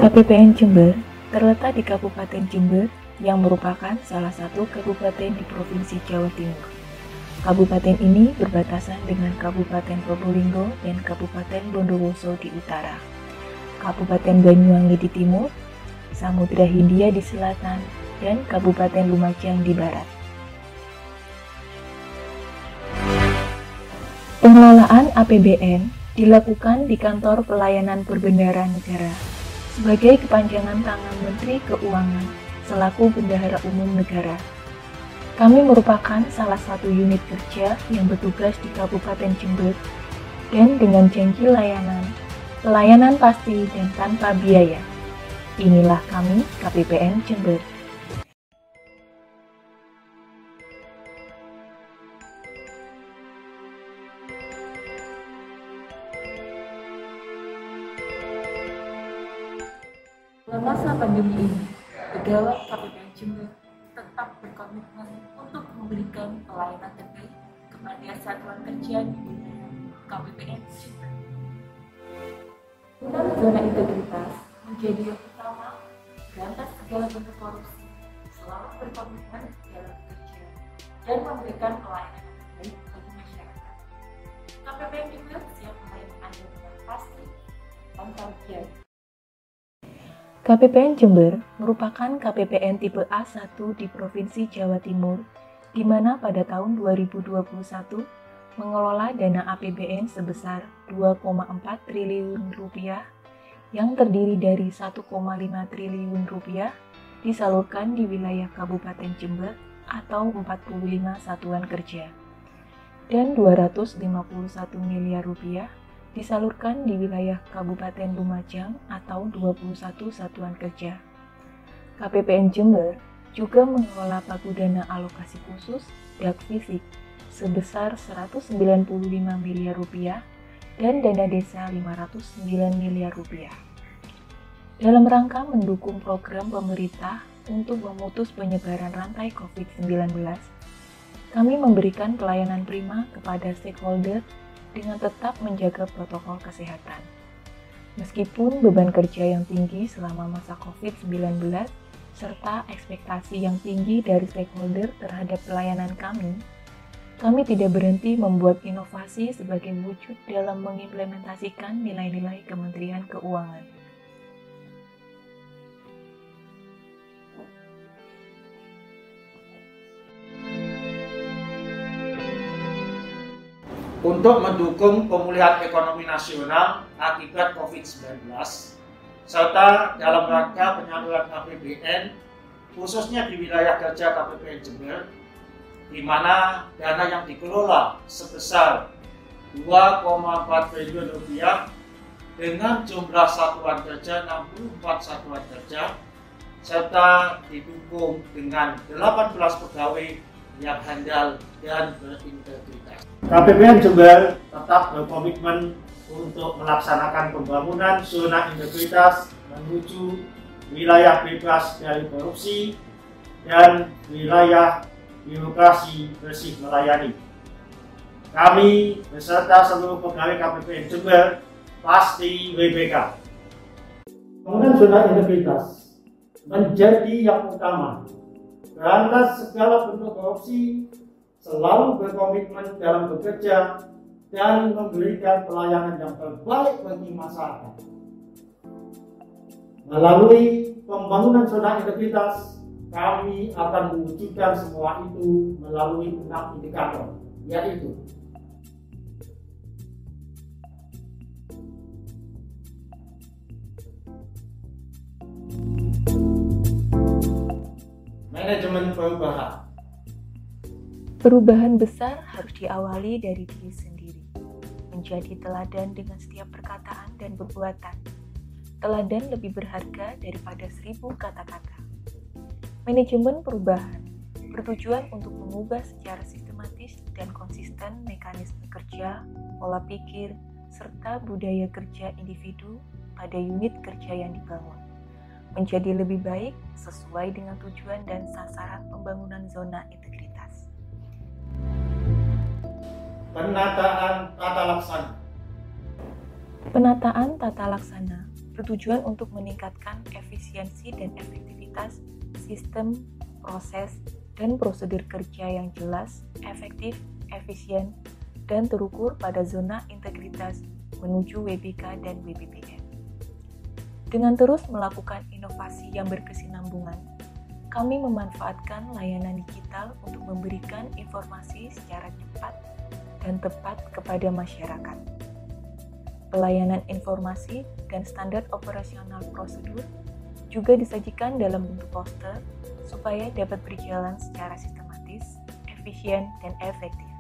KPPN Jember terletak di Kabupaten Jember yang merupakan salah satu kabupaten di Provinsi Jawa Timur. Kabupaten ini berbatasan dengan Kabupaten Probolinggo dan Kabupaten Bondowoso di utara, Kabupaten Banyuwangi di timur, Samudra Hindia di selatan, dan Kabupaten Lumajang di barat. Pengelolaan APBN dilakukan di Kantor Pelayanan Perbendaharaan Negara sebagai kepanjangan tangan Menteri Keuangan selaku Bendahara Umum Negara. Kami merupakan salah satu unit kerja yang bertugas di Kabupaten Jember dan dengan janji pelayanan pasti dan tanpa biaya. Inilah kami KPPN Jember. Selama masa pandemi ini, pegawai KPPN Jember tetap berkomitmen untuk memberikan pelayanan terbaik kepada satuan kerja di wilayah KPPN Jember. Tentang zona integritas menjadi yang utama berantas segala bentuk korupsi, selalu berkomitmen dalam bekerja dan memberikan pelayanan yang terbaik bagi masyarakat. KPPN Jember siap melayani Anda dengan pasti tanpa biaya. KPPN Jember merupakan KPPN tipe A1 di Provinsi Jawa Timur, di mana pada tahun 2021 mengelola dana APBN sebesar Rp2,4 triliun yang terdiri dari Rp1,5 triliun disalurkan di wilayah Kabupaten Jember atau 45 satuan kerja, dan Rp251 miliar disalurkan di wilayah Kabupaten Lumajang atau 21 satuan kerja. KPPN Jember juga mengelola paguyuban alokasi khusus dak fisik sebesar Rp195 miliar dan dana desa Rp509 miliar. Dalam rangka mendukung program pemerintah untuk memutus penyebaran rantai COVID-19, kami memberikan pelayanan prima kepada stakeholder dengan tetap menjaga protokol kesehatan. Meskipun beban kerja yang tinggi selama masa COVID-19 serta ekspektasi yang tinggi dari stakeholder terhadap pelayanan kami tidak berhenti membuat inovasi sebagai wujud dalam mengimplementasikan nilai-nilai Kementerian Keuangan. Untuk mendukung pemulihan ekonomi nasional akibat COVID-19, serta dalam rangka penyaluran APBN, khususnya di wilayah kerja KPPN Jember, di mana dana yang dikelola sebesar Rp2,4 triliun dengan jumlah satuan kerja 64 satuan kerja, serta didukung dengan 18 pegawai yang handal dan berintegritas. KPPN Jember tetap berkomitmen untuk melaksanakan pembangunan zona integritas menuju wilayah bebas dari korupsi dan wilayah birokrasi bersih melayani. Kami beserta seluruh pegawai KPPN Jember pasti WBK. Pembangunan zona integritas menjadi yang utama. Berantas segala bentuk korupsi, selalu berkomitmen dalam bekerja dan memberikan pelayanan yang terbaik bagi masyarakat. Melalui pembangunan zona integritas, kami akan mewujudkan semua itu melalui 6 indikator, yaitu manajemen perubahan. Perubahan besar harus diawali dari diri sendiri, menjadi teladan dengan setiap perkataan dan perbuatan. Teladan lebih berharga daripada 1000 kata-kata. Manajemen perubahan bertujuan untuk mengubah secara sistematis dan konsisten mekanisme kerja, pola pikir, serta budaya kerja individu pada unit kerja yang dibangun, menjadi lebih baik sesuai dengan tujuan dan sasaran pembangunan zona integritas. Penataan tata laksana. Penataan tata laksana bertujuan untuk meningkatkan efisiensi dan efektivitas sistem, proses, dan prosedur kerja yang jelas, efektif, efisien, dan terukur pada zona integritas menuju WBK dan WBBM. Dengan terus melakukan inovasi yang berkesinambungan, kami memanfaatkan layanan digital untuk memberikan informasi secara cepat dan tepat kepada masyarakat. Pelayanan informasi dan standar operasional prosedur juga disajikan dalam bentuk poster supaya dapat berjalan secara sistematis, efisien, dan efektif.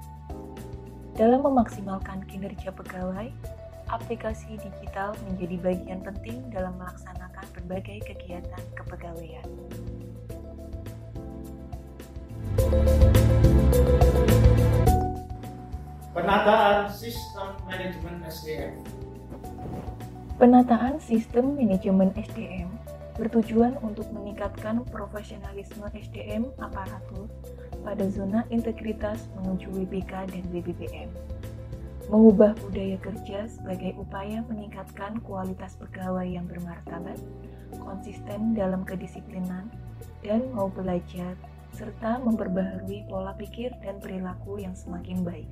Dalam memaksimalkan kinerja pegawai, aplikasi digital menjadi bagian penting dalam melaksanakan berbagai kegiatan kepegawaian. Penataan sistem manajemen SDM. Penataan sistem manajemen SDM bertujuan untuk meningkatkan profesionalisme SDM aparatur pada zona integritas menuju WBK dan WBBM, mengubah budaya kerja sebagai upaya meningkatkan kualitas pegawai yang bermartabat, konsisten dalam kedisiplinan, dan mau belajar, serta memperbaharui pola pikir dan perilaku yang semakin baik.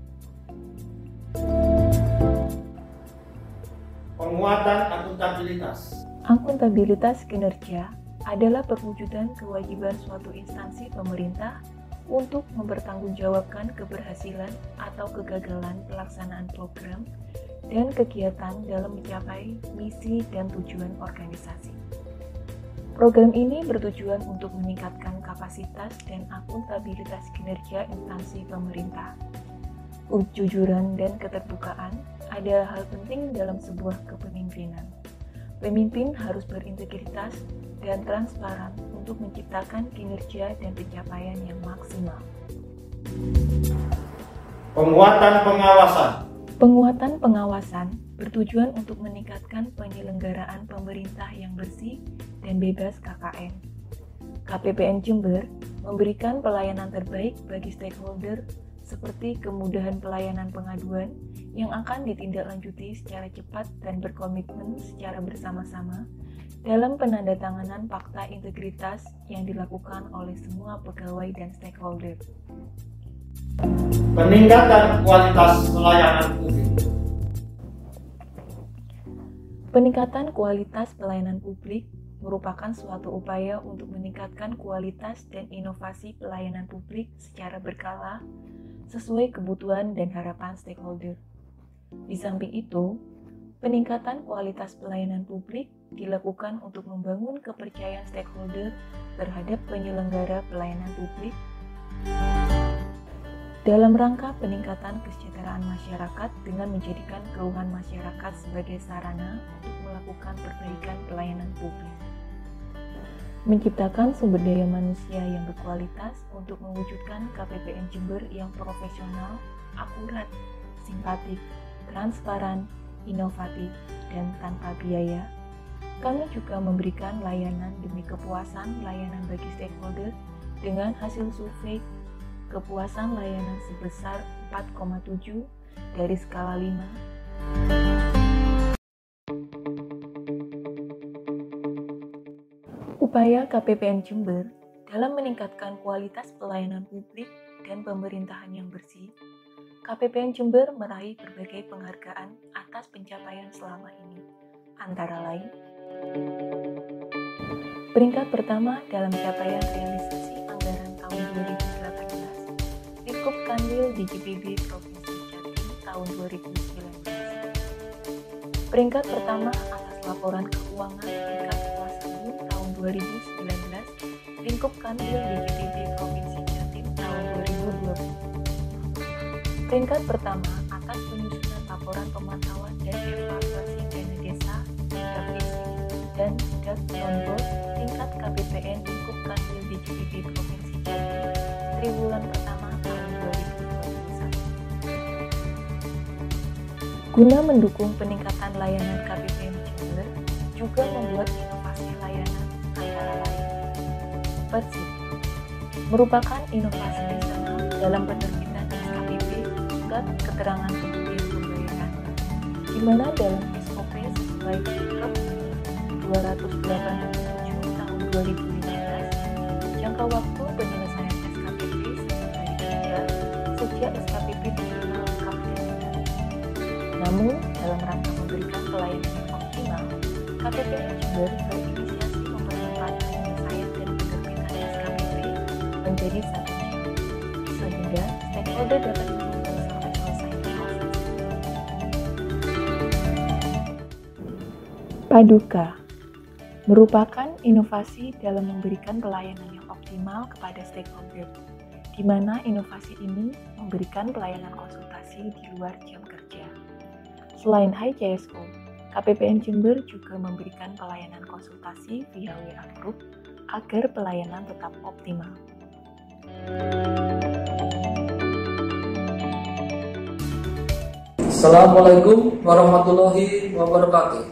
Penguatan akuntabilitas. Akuntabilitas kinerja adalah perwujudan kewajiban suatu instansi pemerintah untuk mempertanggungjawabkan keberhasilan atau kegagalan pelaksanaan program dan kegiatan dalam mencapai misi dan tujuan organisasi. Program ini bertujuan untuk meningkatkan kapasitas dan akuntabilitas kinerja instansi pemerintah. Kejujuran dan keterbukaan adalah hal penting dalam sebuah kepemimpinan. Pemimpin harus berintegritas dan transparan untuk menciptakan kinerja dan pencapaian yang maksimal. Penguatan pengawasan. Penguatan pengawasan bertujuan untuk meningkatkan penyelenggaraan pemerintah yang bersih dan bebas KKN. KPPN Jember memberikan pelayanan terbaik bagi stakeholder seperti kemudahan pelayanan pengaduan yang akan ditindaklanjuti secara cepat dan berkomitmen secara bersama-sama dalam penandatanganan fakta integritas yang dilakukan oleh semua pegawai dan stakeholder. Peningkatan kualitas pelayanan publik. Peningkatan kualitas pelayanan publik merupakan suatu upaya untuk meningkatkan kualitas dan inovasi pelayanan publik secara berkala sesuai kebutuhan dan harapan stakeholder. Di samping itu, peningkatan kualitas pelayanan publik dilakukan untuk membangun kepercayaan stakeholder terhadap penyelenggara pelayanan publik dalam rangka peningkatan kesejahteraan masyarakat dengan menjadikan keluhan masyarakat sebagai sarana untuk melakukan perbaikan pelayanan publik. Menciptakan sumber daya manusia yang berkualitas untuk mewujudkan KPPN Jember yang profesional, akurat, simpatik, transparan, inovatif, dan tanpa biaya. Kami juga memberikan layanan demi kepuasan layanan bagi stakeholder dengan hasil survei kepuasan layanan sebesar 4,7 dari skala 5. Upaya KPPN Jember dalam meningkatkan kualitas pelayanan publik dan pemerintahan yang bersih, KPPN Jember meraih berbagai penghargaan atas pencapaian selama ini, antara lain peringkat pertama dalam capaian realisasi anggaran tahun 2018, Lingkup Kanwil DJPB Provinsi Jatim tahun 2019. Peringkat pertama atas laporan keuangan tingkat kepuasan tahun 2019, Lingkup Kanwil DJPB Provinsi Jatim tahun 2020. Peringkat pertama atas penyusunan laporan pemantauan dan evaluasi dana desa, provinsi, dan dashboard tingkat KPPN Lingkup Kanwil DJPB Provinsi Jatim triwulan pertama tahun 2021. Guna mendukung peningkatan layanan KPPN Jember, juga membuat inovasi layanan antara lain. Persib merupakan inovasi eksternal dalam penerbitan SKPP Surat Keterangan Pemberian Pembayaran, di mana dalam SOP sesuai tahun 2015, jangka waktu penyelesaian SKPP 1 hari kerja sejak SKPP diterima lengkap dan benar. Namun, dalam rangka memberikan pelayanan yang optimal, KPPN Jember berinisiasi mempercepat penyelesaian dan penerbitan SKPP menjadi 1 jam, sehingga stakeholder dapat menunggu sampai selesai proses. Paduka merupakan inovasi dalam memberikan pelayanan yang optimal kepada stakeholder, di mana inovasi ini memberikan pelayanan konsultasi di luar jam kerja. Selain HiCSO, KPPN Jember juga memberikan pelayanan konsultasi via WA Group agar pelayanan tetap optimal. Assalamualaikum warahmatullahi wabarakatuh.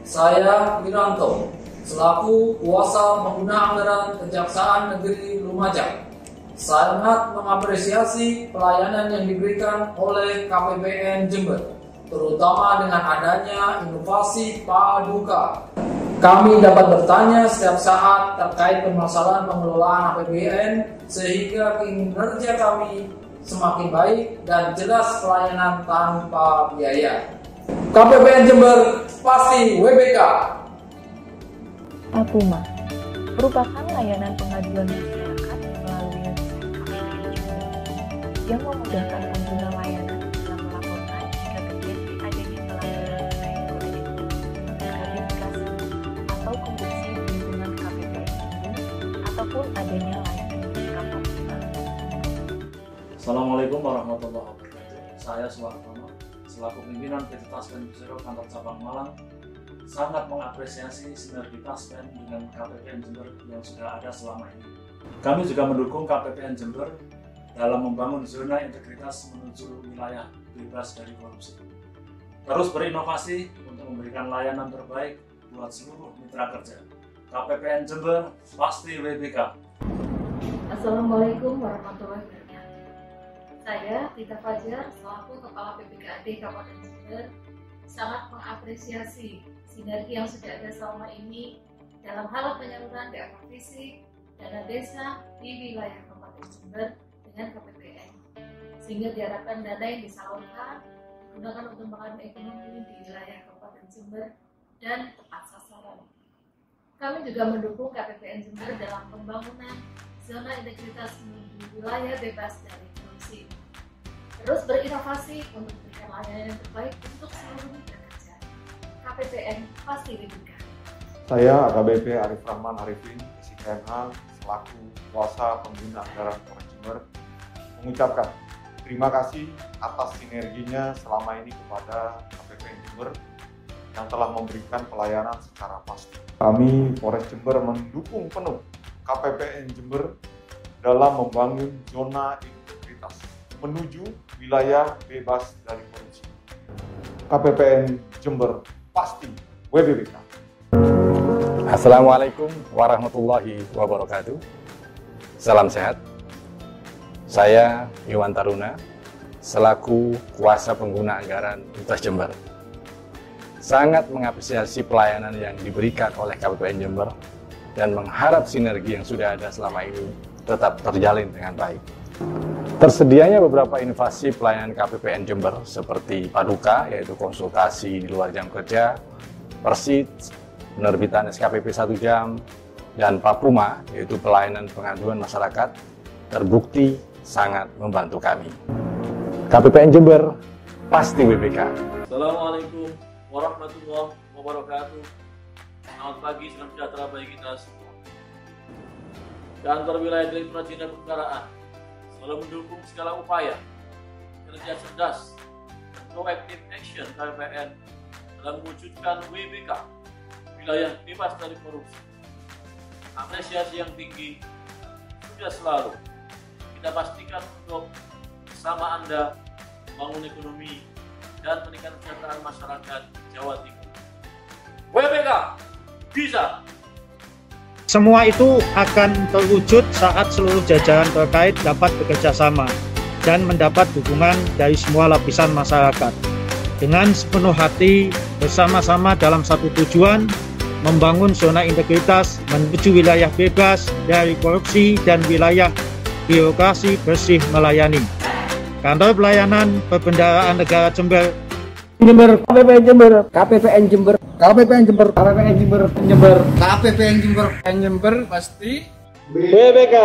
Saya Wiranto, selaku kuasa pengguna anggaran Kejaksaan Negeri Lumajang, sangat mengapresiasi pelayanan yang diberikan oleh KPPN Jember, terutama dengan adanya inovasi Paduka. Kami dapat bertanya setiap saat terkait permasalahan pengelolaan APBN sehingga kinerja kami semakin baik dan jelas pelayanan tanpa biaya. KPPN Jember pasti WBK. Papuma merupakan layanan pengaduan masyarakat melalui website KPPN Jember yang memudahkan pengguna layanan dalam melaporkan jika terjadi adanya pelanggaran terkait kode etik, gratifikasi, atau korupsi di lingkungan KPPN Jember ataupun adanya layanan yang kurang optimal. Assalamualaikum warahmatullahi wabarakatuh. Saya Suwartono, selaku pimpinan PT Taspen Persero Kantor Cabang Malang, sangat mengapresiasi sinergi Taspen dengan KPPN Jember yang sudah ada selama ini. Kami juga mendukung KPPN Jember dalam membangun zona integritas menuju wilayah bebas dari korupsi. Terus berinovasi untuk memberikan layanan terbaik buat seluruh mitra kerja. KPPN Jember pasti WBK. Assalamualaikum warahmatullahi wabarakatuh. Saya Tita Fajar, selaku Kepala PPKAD Kabupaten Jember, sangat mengapresiasi sinergi yang sudah ada selama ini dalam hal penyaluran dana fisik, dana desa di wilayah Kabupaten Jember dengan KPPN, sehingga diharapkan dana yang disalurkan digunakan untuk membangun ekonomi di wilayah Kabupaten Jember dan tepat sasaran. Kami juga mendukung KPPN Jember dalam pembangunan zona integritas menuju wilayah bebas dari korupsi. Terus berinovasi untuk memberikan layanan yang terbaik untuk seluruh mitra kerja. KPPN pasti WBK. Saya AKBP Arif Rahman Arifin, SIKMH, selaku kuasa pengguna anggaran Polres Jember, mengucapkan terima kasih atas sinerginya selama ini kepada KPPN Jember yang telah memberikan pelayanan secara pasti. Kami Polres Jember mendukung penuh KPPN Jember dalam membangun zona integritas menuju wilayah bebas dari korupsi. KPPN Jember pasti WBK. Assalamualaikum warahmatullahi wabarakatuh. Salam sehat. Saya Iwan Taruna, selaku kuasa pengguna anggaran Untas Jember. Sangat mengapresiasi pelayanan yang diberikan oleh KPPN Jember dan mengharap sinergi yang sudah ada selama ini tetap terjalin dengan baik. Tersedianya beberapa inovasi pelayanan KPPN Jember seperti Paduka, yaitu konsultasi di luar jam kerja, Persit, penerbitan SKPP 1 jam, dan Papuma, yaitu pelayanan pengaduan masyarakat, terbukti sangat membantu kami. KPPN Jember pasti WBK. Assalamualaikum warahmatullahi wabarakatuh. Selamat pagi, salam sejahtera bagi kita semua. Kantor Wilayah Direktorat Jenderal Pemeliharaan selalu mendukung segala upaya kerja cerdas dan proactive action KPPN dalam mewujudkan WBK, wilayah bebas dari korupsi. Apresiasi yang tinggi sudah selalu kita pastikan untuk bersama Anda membangun ekonomi dan meningkatkan kesejahteraan masyarakat Jawa Timur. WBK bisa. Semua itu akan terwujud saat seluruh jajaran terkait dapat bekerja sama dan mendapat dukungan dari semua lapisan masyarakat dengan sepenuh hati bersama-sama dalam satu tujuan, membangun zona integritas menuju wilayah bebas dari korupsi dan wilayah birokrasi bersih melayani. Kantor Pelayanan Perbendaharaan Negara Jember, KPPN Jember, KPPN Jember, KPPN Jember, KPPN Jember, KPPN Jember, KPPN Jember pasti BPK.